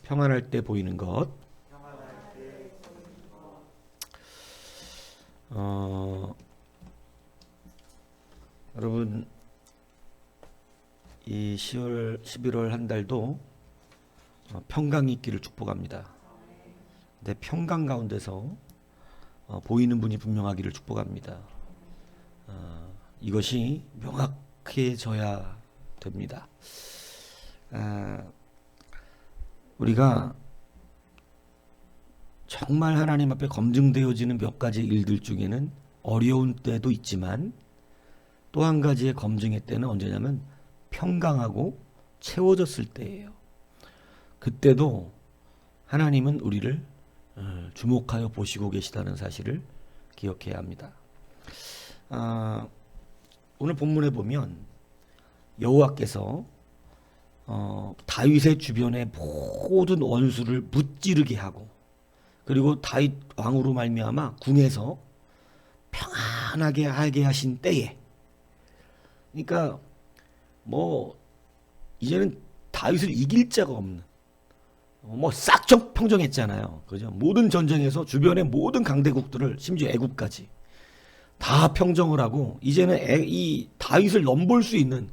평안할 때 보이는 것. 여러분, 이 10월, 11월 한 달도 평강이 있기를 축복합니다. 내 평강 가운데서 보이는 분이 분명하기를 축복합니다. 이것이 명확해져야 됩니다. 우리가 정말 하나님 앞에 검증되어지는 몇 가지 일들 중에는 어려운 때도 있지만 또 한 가지의 검증의 때는 언제냐면 평강하고 채워졌을 때예요. 그때도 하나님은 우리를 주목하여 보시고 계시다는 사실을 기억해야 합니다. 오늘 본문에 보면 여호와께서 다윗의 주변의 모든 원수를 무찌르게 하고, 그리고 다윗 왕으로 말미암아 궁에서 평안하게 하게 하신 때에, 그러니까 뭐 이제는 다윗을 이길 자가 없는, 싹 평정했잖아요. 그죠? 모든 전쟁에서 주변의 모든 강대국들을, 심지어 애국까지 다 평정을 하고, 이제는 이 다윗을 넘볼 수 있는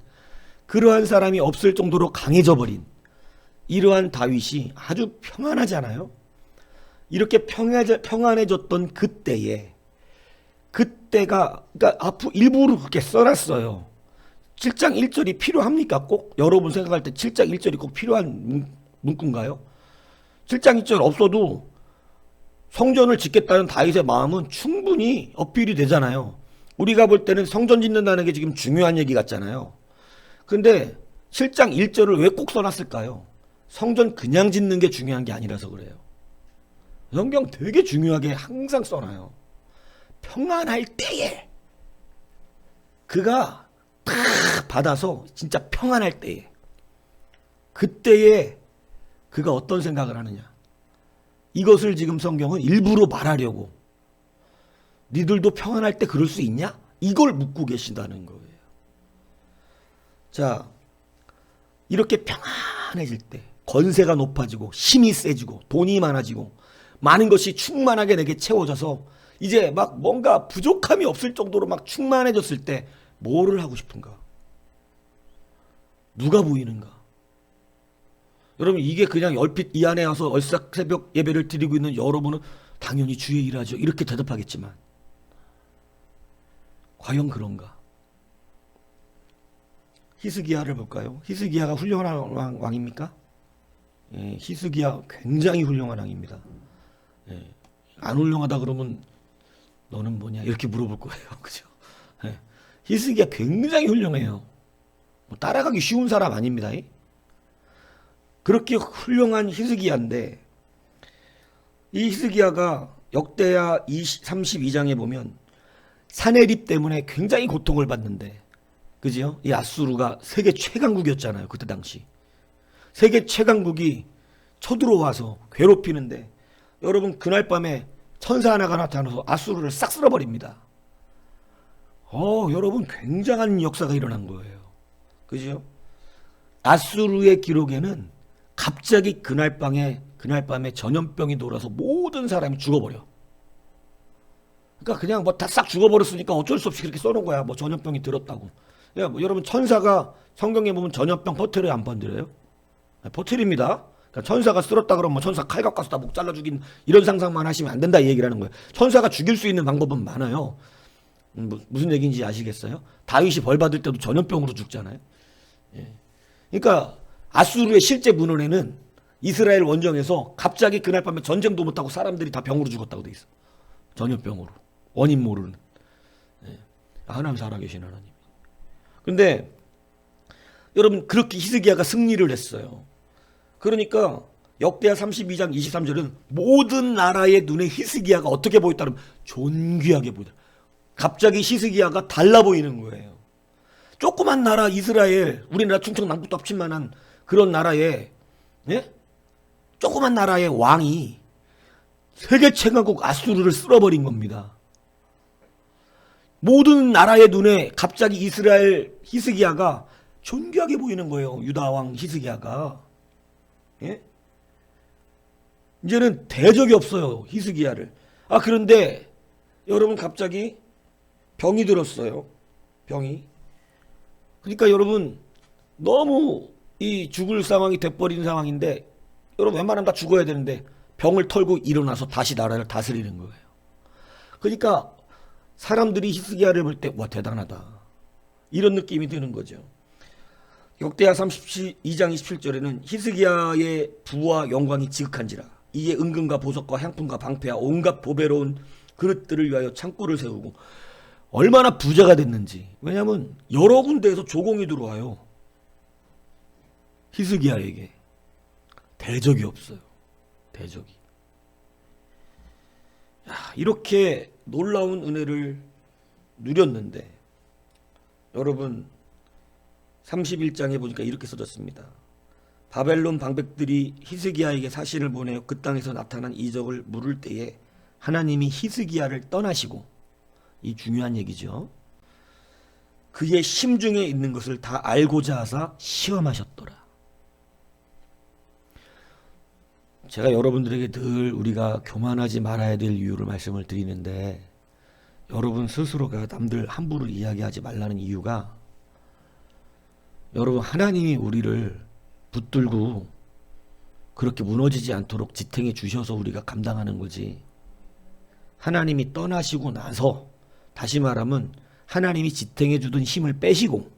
그러한 사람이 없을 정도로 강해져 버린 이러한 다윗이 아주 평안하잖아요. 이렇게 평안해졌던 그때에, 그때가, 그러니까 앞으로 일부러 그렇게 써놨어요. 7장 1절이 필요합니까? 꼭 여러분 생각할 때 7장 1절이 꼭 필요한 문구인가요? 7장 1절 없어도 성전을 짓겠다는 다윗의 마음은 충분히 어필이 되잖아요. 우리가 볼 때는 성전 짓는다는 게 지금 중요한 얘기 같잖아요. 근데 7장 1절을 왜 꼭 써놨을까요? 성전 그냥 짓는 게 중요한 게 아니라서 그래요. 성경 되게 중요하게 항상 써놔요. 평안할 때에, 그가 딱 받아서 진짜 평안할 때에, 그때에 그가 어떤 생각을 하느냐, 이것을 지금 성경은 일부러 말하려고, 니들도 평안할 때 그럴 수 있냐? 이걸 묻고 계신다는 거예요. 자, 이렇게 평안해질 때, 권세가 높아지고 힘이 세지고 돈이 많아지고 많은 것이 충만하게 내게 채워져서 이제 막 뭔가 부족함이 없을 정도로 막 충만해졌을 때 뭐를 하고 싶은가? 누가 보이는가? 여러분, 이게 그냥 얼핏 이 안에 와서 얼싹 새벽 예배를 드리고 있는 여러분은 당연히 주의 일하죠, 이렇게 대답하겠지만 과연 그런가? 히스기야를 볼까요? 히스기야가 훌륭한 왕입니까? 예, 히스기야 굉장히 훌륭한 왕입니다. 예, 안 훌륭하다 그러면 너는 뭐냐 이렇게 물어볼 거예요. 그죠? 예, 히스기야 굉장히 훌륭해요. 뭐 따라가기 쉬운 사람 아닙니다. 그렇게 훌륭한 히스기야인데, 이 히스기야가 역대하 32장에 보면 사내립 때문에 굉장히 고통을 받는데, 그죠? 이 아수르가 세계 최강국이었잖아요. 그때 당시 세계 최강국이 쳐들어와서 괴롭히는데, 여러분 그날 밤에 천사 하나가 나타나서 아수르를 싹 쓸어버립니다. 여러분 굉장한 역사가 일어난 거예요. 그죠? 아수르의 기록에는 갑자기 그날 밤에 전염병이 돌아서 모든 사람이 죽어버려. 그러니까 그냥 뭐 다 싹 죽어버렸으니까 어쩔 수 없이 그렇게 써놓은 거야. 뭐 전염병이 들었다고. 뭐 여러분, 천사가 성경에 보면 전염병 퍼뜨려요, 안 퍼뜨려요? 퍼뜨립니다. 그러니까 천사가 쓸었다 그러면 뭐 천사 칼 갖고 와서 다 목 잘라 죽인, 이런 상상만 하시면 안 된다 이 얘기를 하는 거예요. 천사가 죽일 수 있는 방법은 많아요. 무슨 얘기인지 아시겠어요? 다윗이 벌 받을 때도 전염병으로 죽잖아요. 예. 그러니까 아수르의 실제 문헌에는 이스라엘 원정에서 갑자기 그날 밤에 전쟁도 못하고 사람들이 다 병으로 죽었다고 돼 있어. 전염병으로. 원인 모르는. 예. 하나님 살아계신 하나님. 근데 여러분, 그렇게 히스기야가 승리를 했어요. 그러니까 역대하 32장 23절은 모든 나라의 눈에 히스기야가 어떻게 보였다면 존귀하게 보였다. 갑자기 히스기야가 달라 보이는 거예요. 조그만 나라 이스라엘, 우리나라 충청남북도 합친 만한 그런 나라에, 예? 조그만 나라의 왕이 세계 최강국 아수르를 쓸어버린 겁니다. 모든 나라의 눈에 갑자기 이스라엘 히스기야가 존귀하게 보이는 거예요. 유다 왕 히스기야가. 예? 이제는 대적이 없어요. 히스기야를. 그런데 여러분 갑자기 병이 들었어요. 병이. 그러니까 여러분 너무 이 죽을 상황이 돼버린 상황인데 여러분 웬만하면 다 죽어야 되는데 병을 털고 일어나서 다시 나라를 다스리는 거예요. 그러니까 사람들이 히스기야를 볼 때 와 대단하다 이런 느낌이 드는 거죠. 역대하 32장 27절에는 히스기야의 부와 영광이 지극한지라 이에 은금과 보석과 향품과 방패와 온갖 보배로운 그릇들을 위하여 창고를 세우고 얼마나 부자가 됐는지. 왜냐하면 여러 군데에서 조공이 들어와요. 히스기야에게 대적이 없어요. 대적이. 이렇게 놀라운 은혜를 누렸는데 여러분 31장에 보니까 이렇게 써졌습니다. 바벨론 방백들이 히스기야에게 사신을 보내어 그 땅에서 나타난 이적을 물을 때에 하나님이 히스기야를 떠나시고, 이 중요한 얘기죠, 그의 심중에 있는 것을 다 알고자 하사 시험하셨더라. 제가 여러분들에게 늘 우리가 교만하지 말아야 될 이유를 말씀을 드리는데, 여러분 스스로가 남들 함부로 이야기하지 말라는 이유가, 여러분 하나님이 우리를 붙들고 그렇게 무너지지 않도록 지탱해 주셔서 우리가 감당하는 거지, 하나님이 떠나시고 나서, 다시 말하면 하나님이 지탱해 주던 힘을 빼시고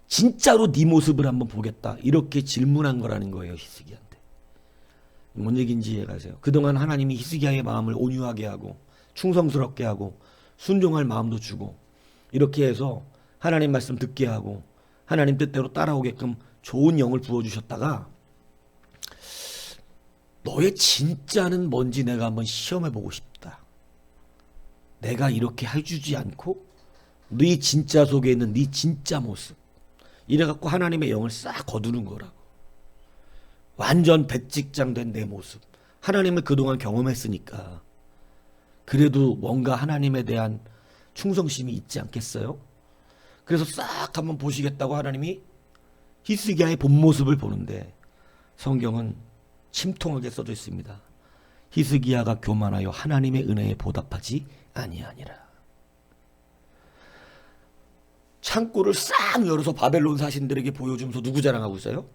진짜로 네 모습을 한번 보겠다 이렇게 질문한 거라는 거예요. 히스기야한테. 뭔 얘기인지 이해가세요? 그동안 하나님이 히스기야의 마음을 온유하게 하고 충성스럽게 하고 순종할 마음도 주고 이렇게 해서 하나님 말씀 듣게 하고 하나님 뜻대로 따라오게끔 좋은 영을 부어주셨다가, 너의 진짜는 뭔지 내가 한번 시험해보고 싶다. 내가 이렇게 해주지 않고 네 진짜 속에 있는 네 진짜 모습, 이래갖고 하나님의 영을 싹 거두는 거라고. 완전 백직장된 내 모습, 하나님을 그동안 경험했으니까 그래도 뭔가 하나님에 대한 충성심이 있지 않겠어요? 그래서 싹 한번 보시겠다고 하나님이 히스기야의 본 모습을 보는데, 성경은 침통하게 써져 있습니다. 히스기야가 교만하여 하나님의 은혜에 보답하지 아니하니라. 창고를 싹 열어서 바벨론 사신들에게 보여주면서 누구 자랑하고 있어요?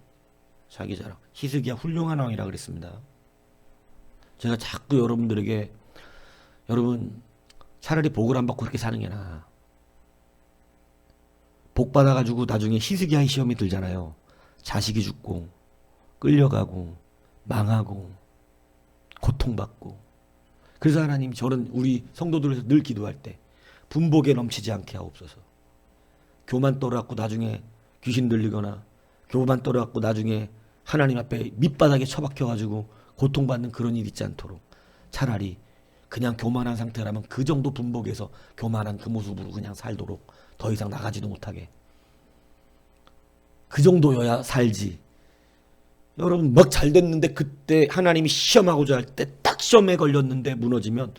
자기 자랑. 히스기야 훌륭한 왕이라 그랬습니다. 제가 자꾸 여러분들에게, 여러분 차라리 복을 안 받고 그렇게 사는 게 나아. 복 받아가지고 나중에 히스기야의 시험이 들잖아요. 자식이 죽고 끌려가고 망하고 고통받고. 그래서 하나님, 저는 우리 성도들에서 늘 기도할 때 분복에 넘치지 않게 하옵소서. 교만 떨어갖고 나중에 귀신 들리거나 교만 떨어갖고 나중에 하나님 앞에 밑바닥에 처박혀가지고 고통받는 그런 일 있지 않도록, 차라리 그냥 교만한 상태라면 그 정도 분복해서 교만한 그 모습으로 그냥 살도록, 더 이상 나가지도 못하게, 그 정도여야 살지. 여러분 막 잘 됐는데 그때 하나님이 시험하고자 할 때 딱 시험에 걸렸는데 무너지면,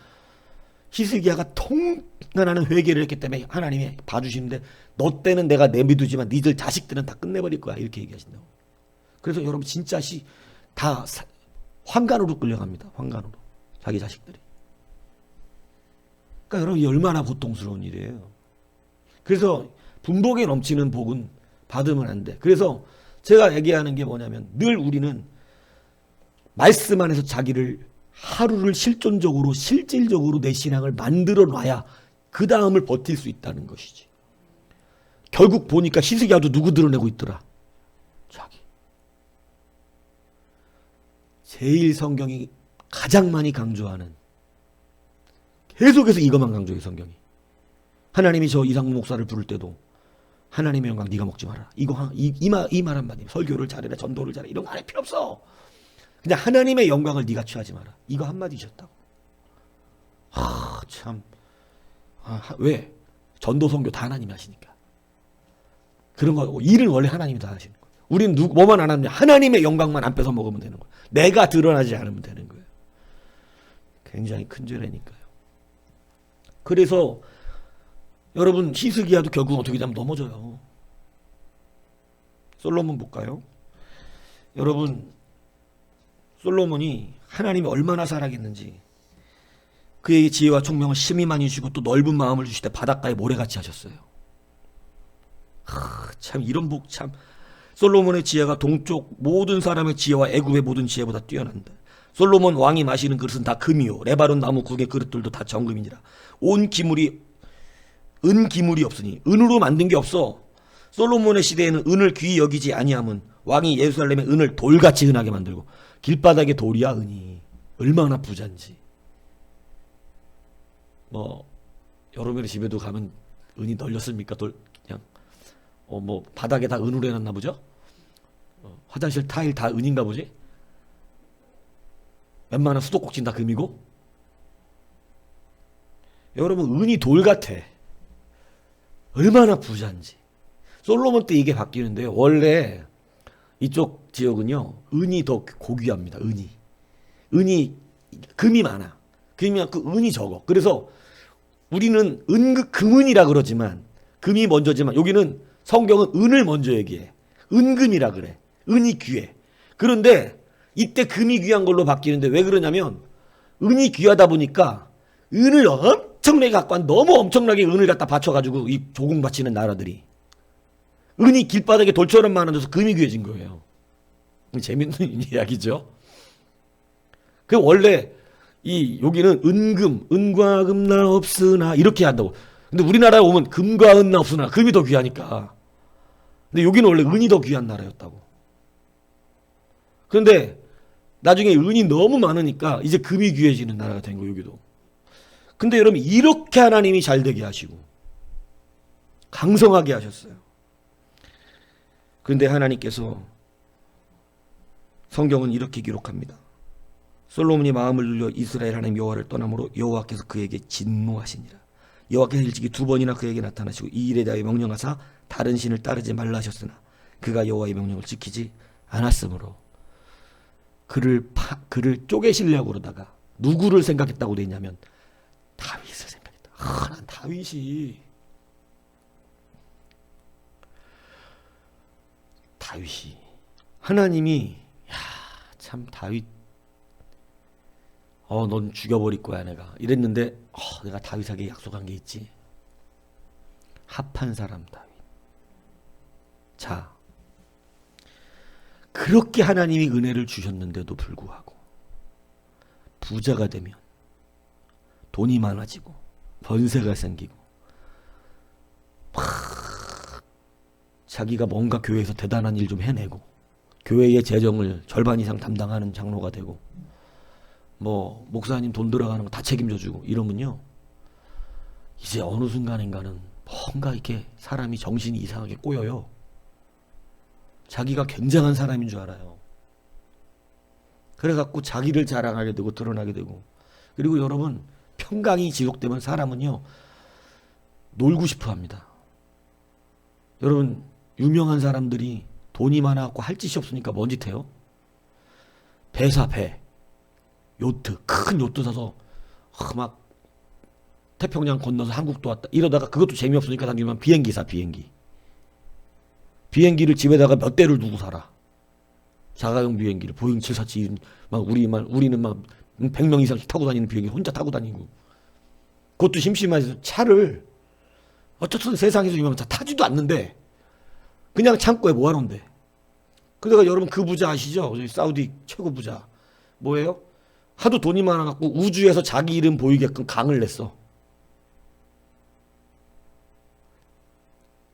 히스기야가 통난하는 회개를 했기 때문에 하나님이 봐주시는데, 너 때는 내가 내비두지만 니들 자식들은 다 끝내버릴 거야 이렇게 얘기하신다고. 그래서 여러분 진짜 다 환관으로 끌려갑니다. 환관으로, 자기 자식들이. 그러니까 여러분 얼마나 고통스러운 일이에요. 그래서 분복에 넘치는 복은 받으면 안 돼. 그래서 제가 얘기하는 게 뭐냐면, 늘 우리는 말씀 안에서 자기를 하루를 실존적으로 실질적으로 내 신앙을 만들어 놔야 그 다음을 버틸 수 있다는 것이지. 결국 보니까 히스기야도 누구 드러내고 있더라? 자기. 제일 성경이 가장 많이 강조하는, 계속해서 이것만 강조해 성경이. 하나님이 저 이상무 목사를 부를 때도 하나님의 영광 네가 먹지 마라. 이 말 한마디. 설교를 잘해라, 전도를 잘해, 이런 거 안 할 필요 없어. 그냥 하나님의 영광을 네가 취하지 마라. 이거 한마디셨다고. 참. 왜? 전도 선교 다 하나님이 하시니까. 그런 거, 일은 원래 하나님이 다 하시는 거예요. 우리는 뭐만 안 하면 하나님의 영광만 안 뺏어 먹으면 되는 거예요. 내가 드러나지 않으면 되는 거예요. 굉장히 큰 죄라니까요. 그래서 여러분 히스기야도 결국 어떻게 되면 넘어져요. 솔로몬 볼까요? 여러분 솔로몬이 하나님이 얼마나 사랑했는지 그에게 지혜와 총명을 심히 많이 주시고 또 넓은 마음을 주시되 바닷가에 모래같이 하셨어요. 참 이런 복 참 솔로몬의 지혜가 동쪽 모든 사람의 지혜와 애굽의 모든 지혜보다 뛰어난다. 솔로몬 왕이 마시는 그릇은 다 금이요 레바논 나무 국의 그릇들도 다 정금이니라. 온 기물이 은 기물이 없으니 은으로 만든 게 없어. 솔로몬의 시대에는 은을 귀히 여기지 아니함은 왕이 예루살렘의 은을 돌같이 흔하게 만들고 길바닥에 돌이야 은이 얼마나 부잔지. 뭐 여러분의 집에도 가면 은이 널렸습니까? 그냥 뭐 바닥에 다 은으로 해놨나 보죠? 화장실 타일 다 은인가 보지? 웬만한 수도꼭지는 다 금이고? 여러분 은이 돌 같아. 얼마나 부잔지. 솔로몬 때 이게 바뀌는데요. 원래 이쪽 지역은요 은이 더 고귀합니다. 은이 금이 많아. 금이 많고 은이 적어. 그래서 우리는 금은이라 그러지만 금이 먼저지만 여기는 성경은 은을 먼저 얘기해. 은금이라 그래. 은이 귀해. 그런데 이때 금이 귀한 걸로 바뀌는데 왜 그러냐면 은이 귀하다 보니까 은을 엄청나게 갖고 한 너무 엄청나게 은을 갖다 바쳐가지고 이 조공 바치는 나라들이 은이 길바닥에 돌처럼 많아져서 금이 귀해진 거예요. 재밌는 이야기죠. 그 원래 여기는 은과 금 나 없으나 이렇게 한다고. 근데 우리나라에 오면 금과 은 나 없으나 금이 더 귀하니까. 근데 여기는 원래 은이 더 귀한 나라였다고. 그런데 나중에 은이 너무 많으니까 이제 금이 귀해지는 나라가 된 거예요, 여기도. 근데 여러분 이렇게 하나님이 잘 되게 하시고 강성하게 하셨어요. 그런데 하나님께서 성경은 이렇게 기록합니다. 솔로몬이 마음을 눌려 이스라엘 하나님 여호와를 떠남으로 여호와께서 그에게 진노하시니라. 여호와께서 일찍이 2번이나 그에게 나타나시고 이 일에 대하여 명령하사 다른 신을 따르지 말라 하셨으나 그가 여호와의 명령을 지키지 않았으므로 그를 쪼개시려고 그러다가 누구를 생각했다고 돼 있냐면 다윗을 생각했다. 난 다윗이 하나님이 참 다윗 넌 죽여버릴 거야 내가 이랬는데 내가 다윗에게 약속한 게 있지. 합한 사람 다윗. 자, 그렇게 하나님이 은혜를 주셨는데도 불구하고 부자가 되면 돈이 많아지고 번세가 생기고 자기가 뭔가 교회에서 대단한 일 좀 해내고 교회의 재정을 절반 이상 담당하는 장로가 되고 뭐 목사님 돈 들어가는 거 다 책임져주고 이러면요 이제 어느 순간인가는 뭔가 이렇게 사람이 정신이 이상하게 꼬여요. 자기가 굉장한 사람인 줄 알아요. 그래갖고 자기를 자랑하게 되고 드러나게 되고. 그리고 여러분 평강이 지속되면 사람은요 놀고 싶어 합니다. 여러분 유명한 사람들이 돈이 많아갖고 할 짓이 없으니까 뭔 짓 해요? 배 요트 큰 요트 사서 막 태평양 건너서 한국도 왔다 이러다가 그것도 재미없으니까 당기면 비행기 사. 비행기를 집에다가 몇 대를 두고 살아. 자가용 비행기를 보잉 747 막 우리는 막 100명 이상씩 타고 다니는 비행기 혼자 타고 다니고. 그것도 심심해서 차를 어쨌든 세상에서 유명한 차 타지도 않는데 그냥 창고에 모아놓은대. 그러다가 여러분 그 부자 아시죠? 사우디 최고 부자 뭐예요? 하도 돈이 많아갖고 우주에서 자기 이름 보이게끔 강을 냈어.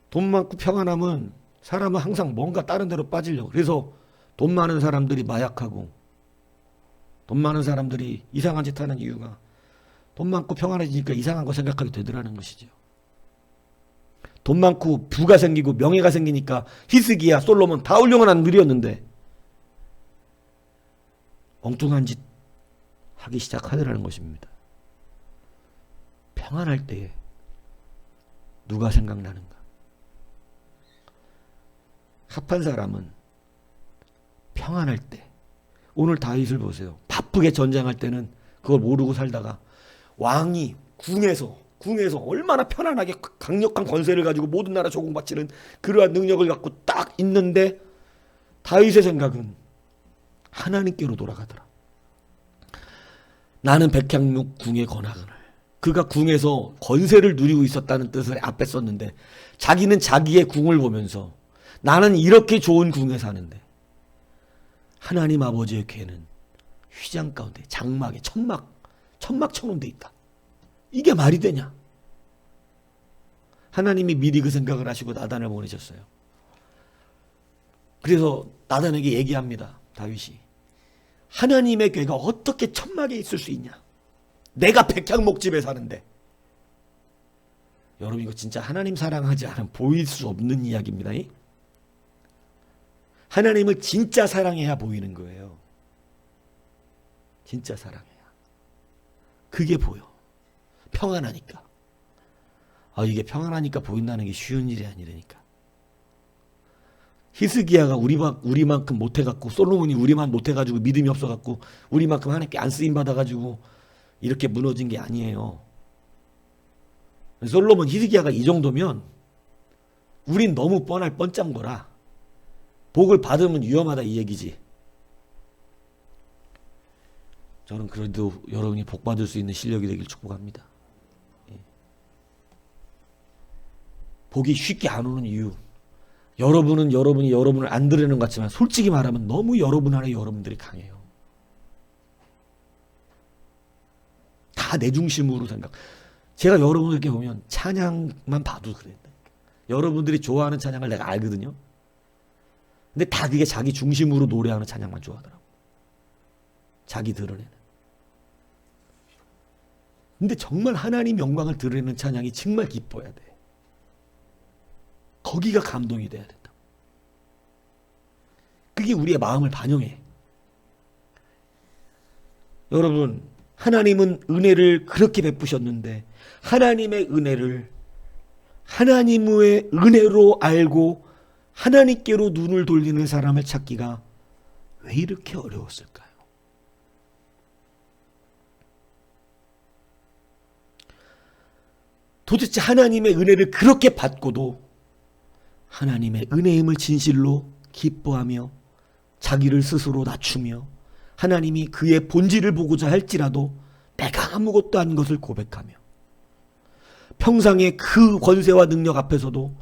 돈 많고 평안하면 사람은 항상 뭔가 다른 데로 빠지려고. 그래서 돈 많은 사람들이 마약하고 돈 많은 사람들이 이상한 짓 하는 이유가 돈 많고 평안해지니까 이상한 거 생각하게 되더라는 것이죠. 돈 많고 부가 생기고 명예가 생기니까 히스기야 솔로몬 다 훌륭한 아들이었는데 엉뚱한 짓 하기 시작하더라는 것입니다. 평안할 때에 누가 생각나는가? 합한 사람은 평안할 때. 오늘 다윗을 보세요. 바쁘게 전쟁할 때는 그걸 모르고 살다가 왕이 궁에서 얼마나 편안하게 강력한 권세를 가지고 모든 나라 조공바치는 그러한 능력을 갖고 딱 있는데 다윗의 생각은 하나님께로 돌아가더라. 나는 백향목 궁에 권하거늘. 그가 궁에서 권세를 누리고 있었다는 뜻을 앞에 썼는데 자기는 자기의 궁을 보면서 나는 이렇게 좋은 궁에 사는데 하나님 아버지의 궤는 휘장 가운데 장막에 천막처럼 돼 있다. 이게 말이 되냐? 하나님이 미리 그 생각을 하시고 나단을 보내셨어요. 그래서 나단에게 얘기합니다. 다윗이. 하나님의 궤가 어떻게 천막에 있을 수 있냐? 내가 백향목집에 사는데. 여러분 이거 진짜 하나님 사랑하지 않으면 보일 수 없는 이야기입니다. 하나님을 진짜 사랑해야 보이는 거예요. 진짜 사랑해야. 그게 보여. 평안하니까. 이게 평안하니까 보인다는 게 쉬운 일이 아니라니까. 히스기야가 우리만큼 못해갖고 솔로몬이 우리만 못해가지고 믿음이 없어갖고 우리만큼 하나님께 안 쓰임 받아가지고 이렇게 무너진 게 아니에요. 솔로몬 히스기야가 이 정도면 우린 너무 뻔할 뻔짠 거라. 복을 받으면 위험하다 이 얘기지. 저는 그래도 여러분이 복 받을 수 있는 실력이 되길 축복합니다. 복이 쉽게 안 오는 이유. 여러분이 여러분을 안 드리는 것 같지만 솔직히 말하면 너무 여러분 안에 여러분들이 강해요. 다 내 중심으로 생각. 제가 여러분들께 보면 찬양만 봐도 그래요. 여러분들이 좋아하는 찬양을 내가 알거든요. 근데 다 그게 자기 중심으로 노래하는 찬양만 좋아하더라고. 자기 드러내는. 근데 정말 하나님 영광을 드러내는 찬양이 정말 기뻐야 돼. 거기가 감동이 돼야 된다. 그게 우리의 마음을 반영해. 여러분, 하나님은 은혜를 그렇게 베푸셨는데 하나님의 은혜를 하나님의 은혜로 알고 하나님께로 눈을 돌리는 사람을 찾기가 왜 이렇게 어려웠을까요? 도대체 하나님의 은혜를 그렇게 받고도 하나님의 은혜임을 진실로 기뻐하며 자기를 스스로 낮추며 하나님이 그의 본질을 보고자 할지라도 내가 아무것도 아닌 것을 고백하며 평상의 그 권세와 능력 앞에서도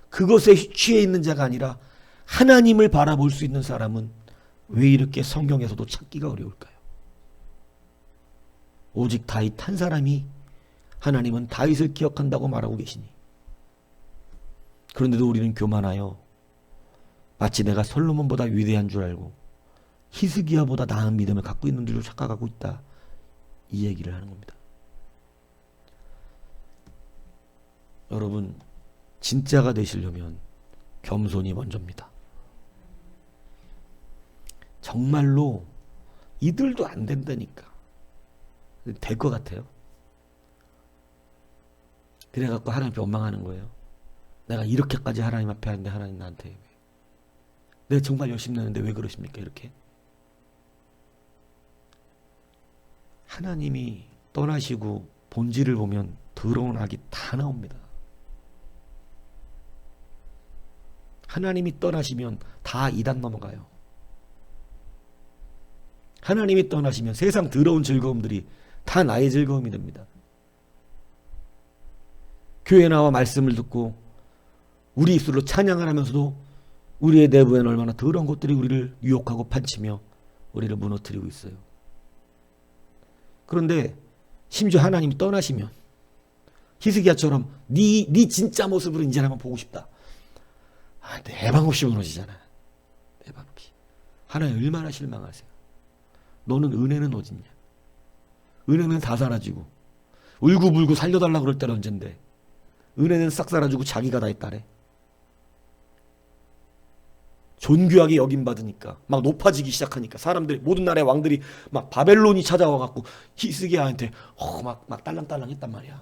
그것에 취해 있는 자가 아니라 하나님을 바라볼 수 있는 사람은 왜 이렇게 성경에서도 찾기가 어려울까요? 오직 다윗 한 사람이 하나님은 다윗을 기억한다고 말하고 계시니 그런데도 우리는 교만하여 마치 내가 솔로몬보다 위대한 줄 알고 히스기야보다 나은 믿음을 갖고 있는 줄로 착각하고 있다. 이 얘기를 하는 겁니다. 여러분 진짜가 되시려면 겸손이 먼저입니다. 정말로 이들도 안 된다니까. 될 것 같아요. 그래갖고 하나님 원망하는 거예요. 내가 이렇게까지 하나님 앞에 하는데 하나님 나한테 왜? 내가 정말 열심히 했는데 왜 그러십니까? 이렇게. 하나님이 떠나시고 본질을 보면 더러운 악이 다 나옵니다. 하나님이 떠나시면 다 이단 넘어가요. 하나님이 떠나시면 세상 더러운 즐거움들이 다 나의 즐거움이 됩니다. 교회 나와 말씀을 듣고 우리 입술로 찬양을 하면서도 우리의 내부에는 얼마나 더러운 것들이 우리를 유혹하고 판치며 우리를 무너뜨리고 있어요. 그런데 심지어 하나님이 떠나시면 히스기야처럼 네 진짜 모습으로 이제 한번 보고 싶다. 내방 없이 무너지잖아. 내방 없이. 하나님 얼마나 실망하세요. 너는 은혜는 어딨냐. 은혜는 다 사라지고 울고불고 살려달라고 그럴 때는 언젠데 은혜는 싹 사라지고 자기가 다 했다래. 존귀하게 여김받으니까 막 높아지기 시작하니까 사람들이 모든 나라의 왕들이 막 바벨론이 찾아와갖고 히스기야한테 막 딸랑딸랑 했단 말이야.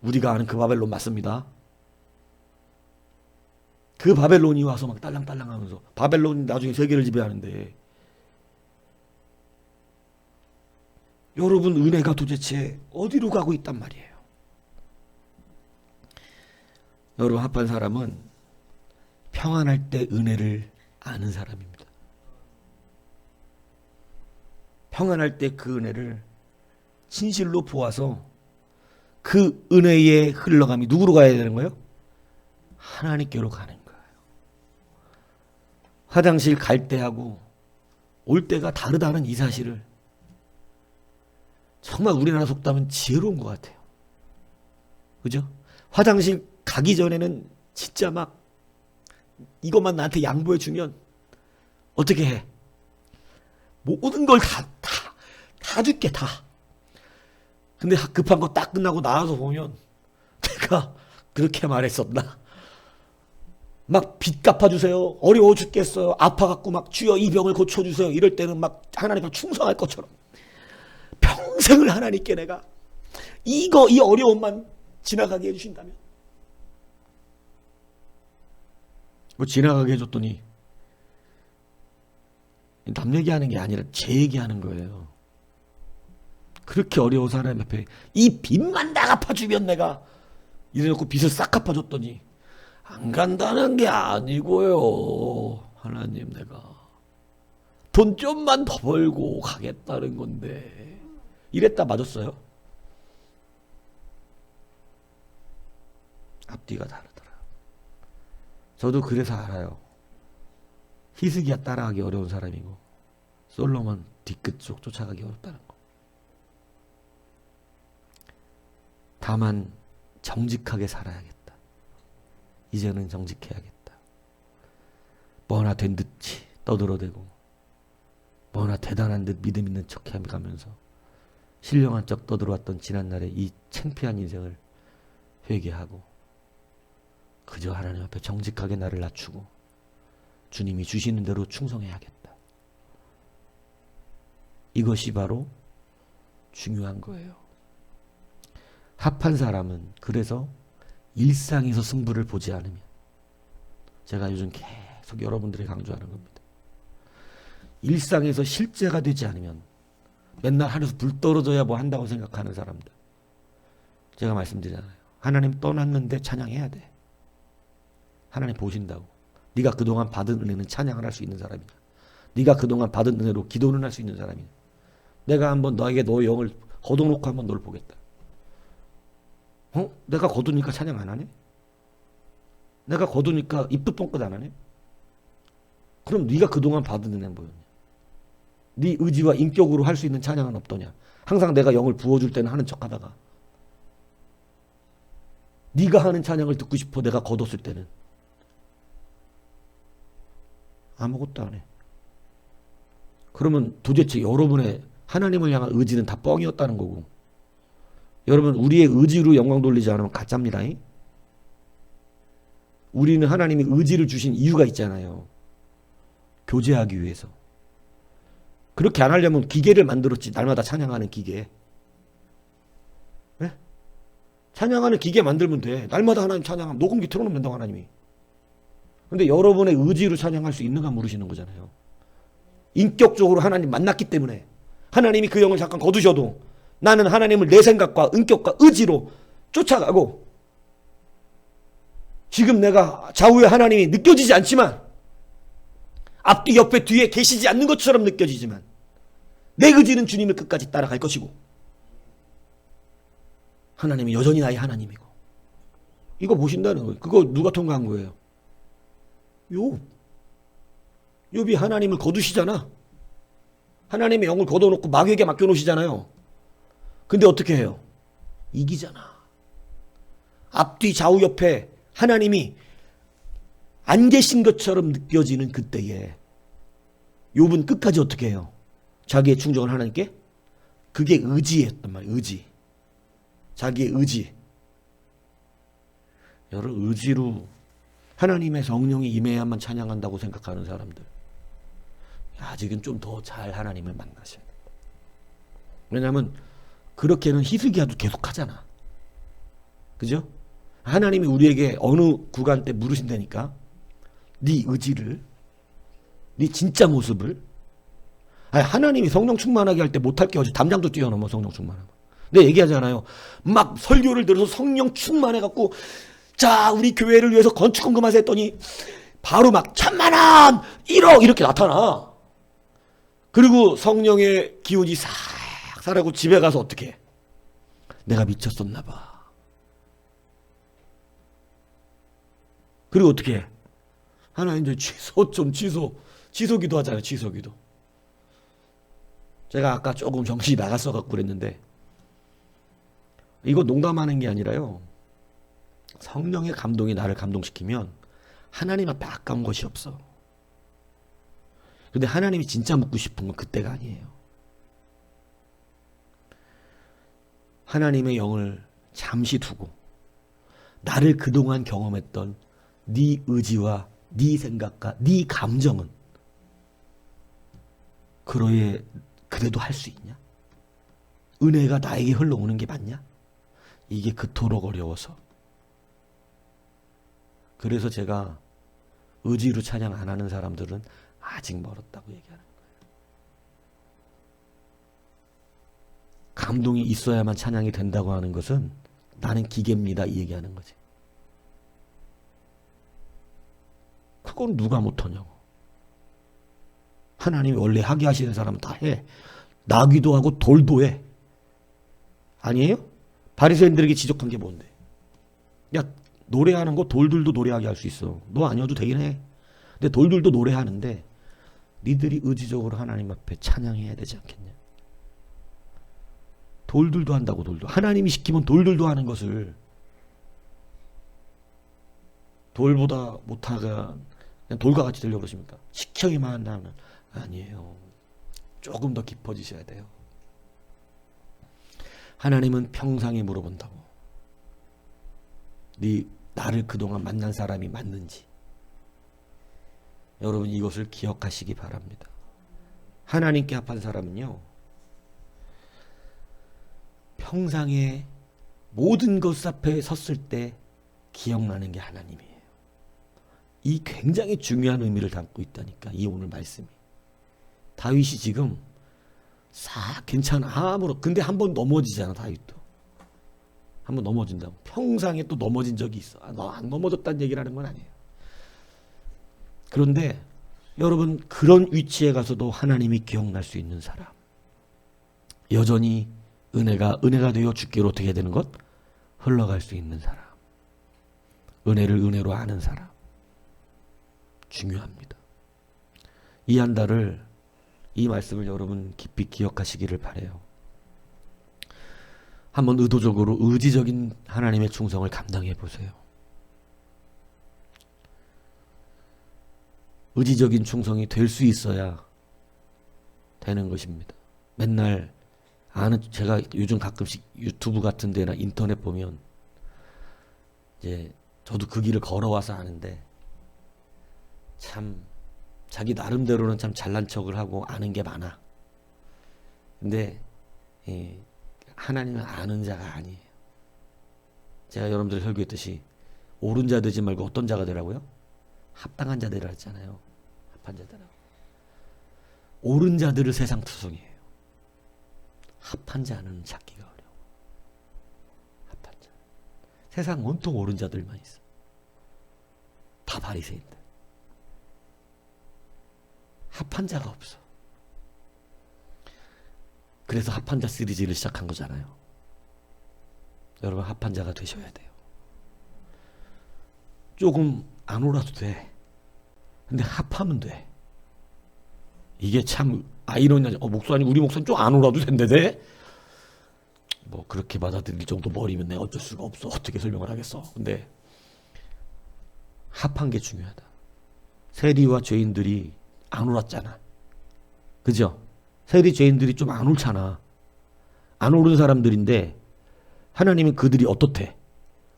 우리가 아는 그 바벨론 맞습니다. 그 바벨론이 와서 막 딸랑딸랑 하면서 바벨론이 나중에 세계를 지배하는데 여러분 은혜가 도대체 어디로 가고 있단 말이에요. 여러분 합한 사람은 평안할 때 은혜를 아는 사람입니다. 평안할 때 그 은혜를 진실로 보아서 그 은혜의 흘러감이 누구로 가야 되는 거예요? 하나님께로 가는 거예요. 화장실 갈 때하고 올 때가 다르다는 이 사실을 정말 우리나라 속담은 지혜로운 것 같아요. 그죠? 화장실 가기 전에는 진짜 막 이것만 나한테 양보해 주면 어떻게 해? 모든 걸 다 줄게, 다. 근데 급한 거 딱 끝나고 나와서 보면 내가 그렇게 말했었나? 막 빚 갚아주세요. 어려워 죽겠어요. 아파갖고 막 주여 이 병을 고쳐주세요. 이럴 때는 막 하나님 앞에 충성할 것처럼 평생을 하나님께 내가 이 어려움만 지나가게 해주신다면 뭐 지나가게 해줬더니 남 얘기하는 게 아니라 제 얘기하는 거예요. 그렇게 어려운 사람 옆에 이 빚만 다 갚아주면 내가 이래놓고 빚을 싹 갚아줬더니 안 간다는 게 아니고요. 하나님 내가 돈 좀만 더 벌고 가겠다는 건데 이랬다 맞았어요? 앞뒤가 다르더라. 저도 그래서 알아요. 히스기야 따라가기 어려운 사람이고 솔로몬 뒤끝 쪽 쫓아가기 어렵다는 거. 다만 정직하게 살아야겠다. 이제는 정직해야겠다. 뭐나 된 듯이 떠들어대고 뭐나 대단한 듯 믿음 있는 척 해가면서 신령한 척 떠들어왔던 지난날의 이 창피한 인생을 회개하고 그저 하나님 앞에 정직하게 나를 낮추고 주님이 주시는 대로 충성해야겠다. 이것이 바로 중요한 거예요. 합한 사람은 그래서 일상에서 승부를 보지 않으면, 제가 요즘 계속 여러분들이 강조하는 겁니다. 일상에서 실제가 되지 않으면 맨날 하늘에서 불 떨어져야 뭐 한다고 생각하는 사람들, 제가 말씀드리잖아요. 하나님 떠났는데 찬양해야 돼. 하나님 보신다고. 네가 그동안 받은 은혜는 찬양을 할 수 있는 사람이냐? 네가 그동안 받은 은혜로 기도는 할 수 있는 사람이냐? 내가 한번 너에게 너의 영을 거둬놓고 한번 너를 보겠다. 내가 거두니까 찬양 안 하네? 내가 거두니까 입도 뻥끗 안 하네? 그럼 네가 그동안 받은 은혜는 뭐였냐? 네 의지와 인격으로 할 수 있는 찬양은 없더냐? 항상 내가 영을 부어줄 때는 하는 척하다가 네가 하는 찬양을 듣고 싶어 내가 거뒀을 때는 아무것도 안 해. 그러면 도대체 여러분의 하나님을 향한 의지는 다 뻥이었다는 거고, 여러분 우리의 의지로 영광 돌리지 않으면 가짜입니다. 우리는 하나님이 의지를 주신 이유가 있잖아요. 교제하기 위해서. 그렇게 안 하려면 기계를 만들었지. 날마다 찬양하는 기계. 네? 찬양하는 기계 만들면 돼. 날마다 하나님 찬양하면 녹음기 틀어놓으면 된다고 하나님이. 근데 여러분의 의지로 찬양할 수 있는가 물으시는 거잖아요. 인격적으로 하나님 만났기 때문에 하나님이 그 영을 잠깐 거두셔도 나는 하나님을 내 생각과 인격과 의지로 쫓아가고, 지금 내가 좌우에 하나님이 느껴지지 않지만, 앞뒤 옆에 뒤에 계시지 않는 것처럼 느껴지지만 내 의지는 주님을 끝까지 따라갈 것이고, 하나님이 여전히 나의 하나님이고. 이거 보신다는 거예요. 그거 누가 통과한 거예요? 욥이 하나님을 거두시잖아. 하나님의 영을 걷어놓고 마귀에게 맡겨놓으시잖아요. 근데 어떻게 해요? 이기잖아. 앞뒤 좌우 옆에 하나님이 안 계신 것처럼 느껴지는 그때에 욥은 끝까지 어떻게 해요? 자기의 충정을 하나님께? 그게 의지였단 말이에요. 의지. 자기의 의지. 여러분 의지로 하나님의 성령이 임해야만 찬양한다고 생각하는 사람들, 아직은 좀 더 잘 하나님을 만나셔야 돼요. 왜냐하면 그렇게는 히스기야도 계속 하잖아. 그죠? 하나님이 우리에게 어느 구간 때 물으신다니까. 네 의지를, 네 진짜 모습을. 하나님이 성령 충만하게 할 때 못할 게 어디 담장도 뛰어넘어. 성령 충만하면. 내가 얘기하잖아요. 막 설교를 들어서 성령 충만해갖고 자 우리 교회를 위해서 건축 헌금하세요 했더니 바로 막 1,000만 원 1억 이렇게 나타나. 그리고 성령의 기운이 싹 사라고 집에 가서 어떻게 해? 내가 미쳤었나 봐. 그리고 어떻게 해? 하나님 좀 취소기도 하잖아요. 취소기도. 제가 아까 조금 정신이 나갔어 갖고 그랬는데 이거 농담하는 게 아니라요. 성령의 감동이 나를 감동시키면 하나님 앞에 아까운 것이 없어. 근데 하나님이 진짜 묻고 싶은 건 그때가 아니에요. 하나님의 영을 잠시 두고 나를 그동안 경험했던 네 의지와 네 생각과 네 감정은 그래도 할 수 있냐? 은혜가 나에게 흘러오는 게 맞냐? 이게 그토록 어려워서. 그래서 제가 의지로 찬양 안 하는 사람들은 아직 멀었다고 얘기하는 거예요. 감동이 있어야만 찬양이 된다고 하는 것은 나는 기계입니다 이 얘기하는 거지. 그건 누가 못하냐고. 하나님이 원래 하게 하시는 사람은 다 해. 나기도 하고 돌도 해. 아니에요? 바리새인들에게 지적한 게 뭔데? 야, 노래하는 거 돌들도 노래하게 할 수 있어. 너 아니어도 되긴 해. 근데 돌들도 노래하는데 니들이 의지적으로 하나님 앞에 찬양해야 되지 않겠냐? 돌들도 한다고. 돌도. 하나님이 시키면 돌들도 하는 것을 돌보다 못하가 그냥 돌과 같이 되려고 그러십니까? 시켜야만 한다면 아니에요. 조금 더 깊어지셔야 돼요. 하나님은 평상에 물어본다고. 나를 그동안 만난 사람이 맞는지. 여러분 이것을 기억하시기 바랍니다. 하나님께 합한 사람은요. 평상에 모든 것 앞에 섰을 때 기억나는 게 하나님이에요. 이 굉장히 중요한 의미를 담고 있다니까. 이 오늘 말씀이. 다윗이 지금 싹 괜찮아. 근데 한번 넘어지잖아. 다윗도. 한번 넘어진다고. 평상에 또 넘어진 적이 있어. 너 안 넘어졌다는 얘기를 하는 건 아니에요. 그런데 여러분 그런 위치에 가서도 하나님이 기억날 수 있는 사람. 여전히 은혜가 되어 주께로 어떻게 되는 것? 흘러갈 수 있는 사람. 은혜를 은혜로 아는 사람. 중요합니다. 이 한 달을 이 말씀을 여러분 깊이 기억하시기를 바라요. 한번 의도적으로 의지적인 하나님의 충성을 감당해 보세요. 의지적인 충성이 될 수 있어야 되는 것입니다. 맨날 제가 요즘 가끔씩 유튜브 같은 데나 인터넷 보면 이제 저도 그 길을 걸어와서 아는데 참 자기 나름대로는 참 잘난 척을 하고 아는 게 많아. 근데 하나님은 아는 자가 아니에요. 제가 여러분들 설교했듯이 옳은 자 되지 말고 어떤 자가 되라고요? 합당한 자들이라 했잖아요. 합한 자들하고. 옳은 자들을 세상 투성이에요. 합한 자는 찾기가 어려워. 합한 자. 세상 온통 옳은 자들만 있어. 다 바리새인들. 합한 자가 없어. 그래서 합한 자 시리즈를 시작한 거잖아요. 여러분 합한 자가 되셔야 돼요. 조금 안 오라도 돼. 근데 합하면 돼. 이게 참 아이러니하죠. 목사님 우리 목사님 좀 안 오라도 된대. 뭐 그렇게 받아들일 정도 머리면 내가 어쩔 수가 없어. 어떻게 설명을 하겠어. 근데 합한 게 중요하다. 세리와 죄인들이 안 옳았잖아. 그죠? 세리 죄인들이 좀 안 옳잖아. 안 옳은 사람들인데 하나님이 그들이 어떻대?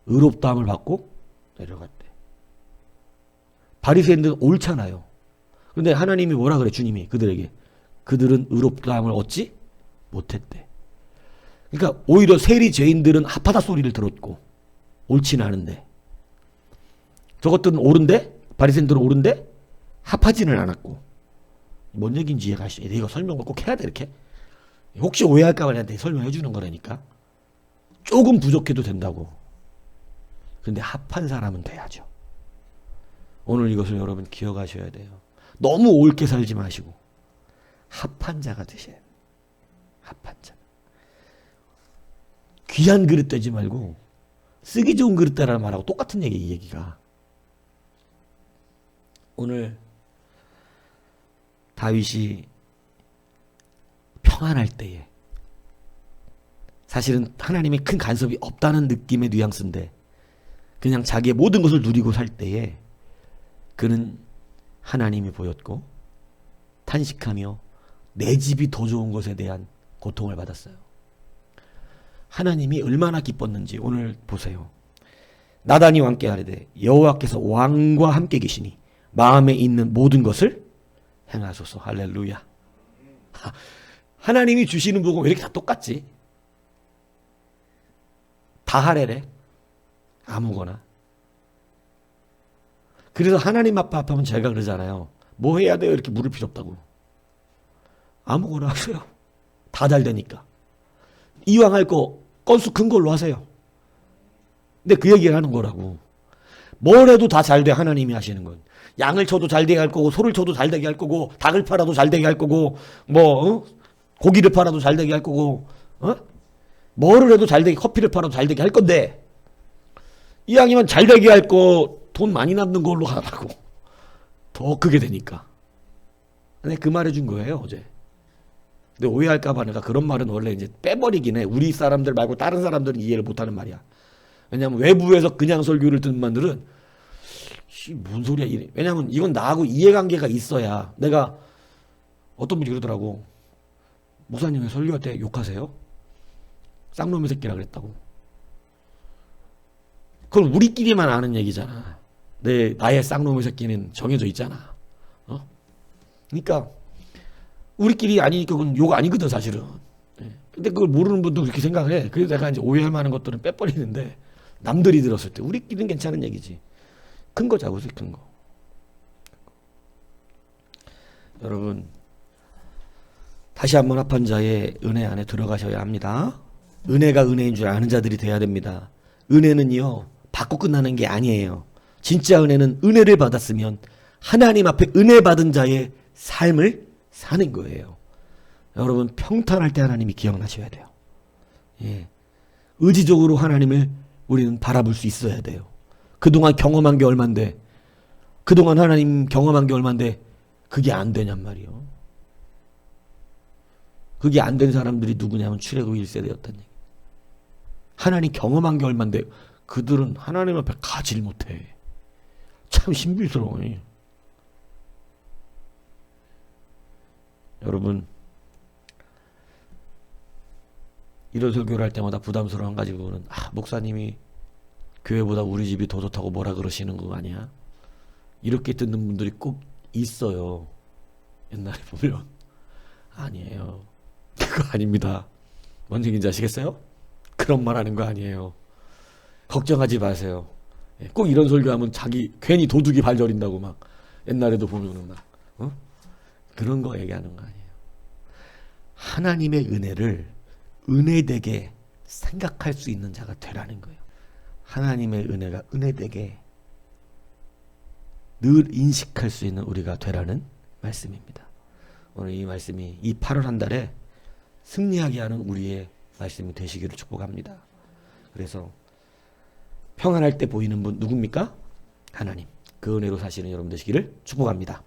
의롭다함을 받고 내려갔대. 바리새인들은 옳잖아요. 그런데 하나님이 뭐라 그래? 주님이 그들에게 그들은 의롭다함을 얻지 못했대. 그러니까 오히려 세리 죄인들은 합하다 소리를 들었고 옳지는 않은데 저것들은 옳은데 바리새인들은 옳은데 합하지는 않았고. 뭔 얘기인지 이해가시죠? 이거 설명을 꼭 해야 돼 이렇게. 혹시 오해할까 봐 내한테 설명해 주는 거라니까. 조금 부족해도 된다고. 근데 합한 사람은 돼야죠. 오늘 이것을 여러분 기억하셔야 돼요. 너무 옳게 살지 마시고 합한 자가 되셔야 돼요. 합한 자. 귀한 그릇 되지 말고 쓰기 좋은 그릇 되라는 말하고 똑같은 얘기, 이 얘기가. 오늘 다윗이 평안할 때에 사실은 하나님의 큰 간섭이 없다는 느낌의 뉘앙스인데 그냥 자기의 모든 것을 누리고 살 때에 그는 하나님이 보였고 탄식하며 내 집이 더 좋은 것에 대한 고통을 받았어요. 하나님이 얼마나 기뻤는지 오늘 보세요. 나단이 왕께 아뢰되 여호와께서 왕과 함께 계시니 마음에 있는 모든 것을 행하소서. 할렐루야. 하나님이 주시는 복음 왜 이렇게 다 똑같지? 다 하래래. 아무거나. 그래서 하나님 앞에 하면 제가 그러잖아요. 뭐 해야 돼요? 이렇게 물을 필요 없다고. 아무거나 하세요. 다 잘 되니까. 이왕 할 거 건수 큰 걸로 하세요. 근데 그 얘기를 하는 거라고. 뭘 해도 다 잘 돼, 하나님이 하시는 건. 양을 쳐도 잘 되게 할 거고, 소를 쳐도 잘 되게 할 거고, 닭을 팔아도 잘 되게 할 거고, 고기를 팔아도 잘 되게 할 거고, 뭐를 해도 잘 되게, 커피를 팔아도 잘 되게 할 건데, 이왕이면 잘 되게 할 거, 돈 많이 남는 걸로 하라고. 더 크게 되니까. 근데 그 말 해준 거예요, 어제. 근데 오해할까봐 내가 그런 말은 원래 이제 빼버리긴 해. 우리 사람들 말고 다른 사람들은 이해를 못하는 말이야. 왜냐면 외부에서 그냥 설교를 듣는 분들은 뭔 소리야 이래. 왜냐면 이건 나하고 이해관계가 있어야. 내가 어떤 분이 그러더라고. 목사님이 설교할 때 욕하세요? 쌍놈의 새끼라 그랬다고. 그건 우리끼리만 아는 얘기잖아. 나의 쌍놈의 새끼는 정해져 있잖아. 그러니까 우리끼리 아니니까 그건 욕 아니거든 사실은. 근데 그걸 모르는 분도 그렇게 생각을 해. 그래서 내가 이제 오해할 만한 것들은 빼버리는데 남들이 들었을 때 우리끼리는 괜찮은 얘기지. 큰 거 잡으세요, 큰 거. 여러분 다시 한번 합한 자의 은혜 안에 들어가셔야 합니다. 은혜가 은혜인 줄 아는 자들이 돼야 됩니다. 은혜는요 받고 끝나는 게 아니에요. 진짜 은혜는 은혜를 받았으면 하나님 앞에 은혜 받은 자의 삶을 사는 거예요. 여러분 평탄할 때 하나님이 기억나셔야 돼요. 예. 의지적으로 하나님을 우리는 바라볼 수 있어야 돼요. 그동안 경험한 게 얼만데, 그동안 하나님 경험한 게 얼만데 그게 안 되냔 말이요. 그게 안 된 사람들이 누구냐면 출애굽 1세대였단 얘기. 하나님 경험한 게 얼만데 그들은 하나님 앞에 가지를 못해. 참 신비스러워. 여러분 이런 설교를 할 때마다 부담스러운 한 가지 부분은 목사님이 교회보다 우리 집이 더 좋다고 뭐라 그러시는 거 아니야? 이렇게 듣는 분들이 꼭 있어요. 옛날에 보면. 아니에요. 그거 아닙니다. 뭔 얘기인지 아시겠어요? 그런 말 하는 거 아니에요. 걱정하지 마세요. 꼭 이런 설교하면 자기 괜히 도둑이 발저린다고 막 옛날에도 보면은 막 그런 거 얘기하는 거 아니에요. 하나님의 은혜를 은혜되게 생각할 수 있는 자가 되라는 거예요. 하나님의 은혜가 은혜되게 늘 인식할 수 있는 우리가 되라는 말씀입니다. 오늘 이 말씀이 이 8월 한 달에 승리하게 하는 우리의 말씀이 되시기를 축복합니다. 그래서 평안할 때 보이는 분 누굽니까? 하나님. 그 은혜로 사시는 여러분 되시기를 축복합니다.